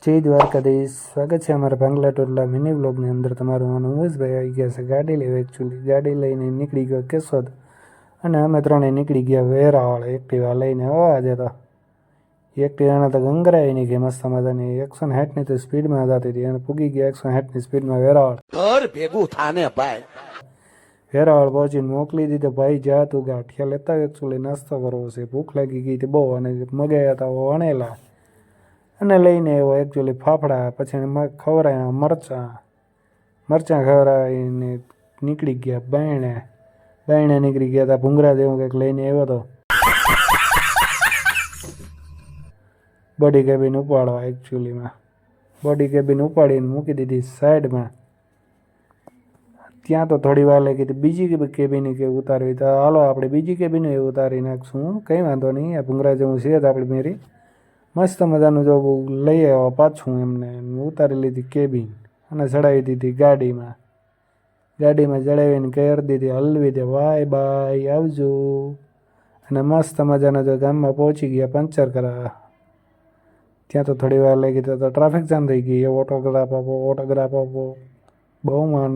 જય દ્વારકાધીશ, સ્વાગત છે અમારા ભાંગલા ટોટલા મિની વ્લોગની અંદર. તમારું નામ ઉમેશભાઈ આવી ગયા છે ગાડી લેવા. એકચ્યુઅલી ગાડી લઈને નીકળી ગયો કેશોદ અને અમે ત્રણેય નીકળી ગયા વેરાવળ એક્ટિવા લઈને. આજે તો એક્ટિવાને તો ગંગરાઈ નહીં કે મસ્ત મજાની 160ની તો સ્પીડમાં જતી હતી અને પૂગી ગયા 160ની સ્પીડમાં વેરાવળ. ઘર ભેગું થાને ભાઈ. વેરાવળ પહોંચીને મોકલી દીધો. ભાઈ જા તું ગાંઠિયા લેતા હોય, એકચ્યુઅલી નાસ્તો કરવો છે, ભૂખ લાગી ગઈ હતી બહુ, અને મગાયા હતા વણેલા અને લઈને આવ્યો એકચ્યુઅલી ફાફડા. પછી ખવડાવ્યા મરચાં ખવડાવીને નીકળી ગયા બાયણે નીકળી ગયા હતા. ભૂંગરા જેવું કંઈક લઈને આવ્યો હતો બોડી કેબિન ઉપાડવા. એકચ્યુઅલીમાં બોડી કેબિન ઉપાડીને મૂકી દીધી સાઈડમાં. ત્યાં તો થોડી વાર લાગી હતી બીજી કેબિન કે ઉતારવી, તો હાલો આપણે બીજી કેબિન એ ઉતારી નાખશું, કંઈ વાંધો નહીં. આ ભૂંગરા જેવું છે જ આપણી મેરી. મસ્ત મજાનું જો લઈ આવ્યો પાછું એમને ઉતારી લીધી કેબિન અને ચડાવી દીધી ગાડીમાં ચડાવીને કરી દીધી હલવી દે બાય બાય આવજો. અને મસ્ત મજાના જો ગામમાં પહોંચી ગયા પંચર કરાવવા. ત્યાં તો થોડી વાર લાગી તો ટ્રાફિક જામ થઈ ગઈ. ઓટોગ્રાફ આપો બહુ માન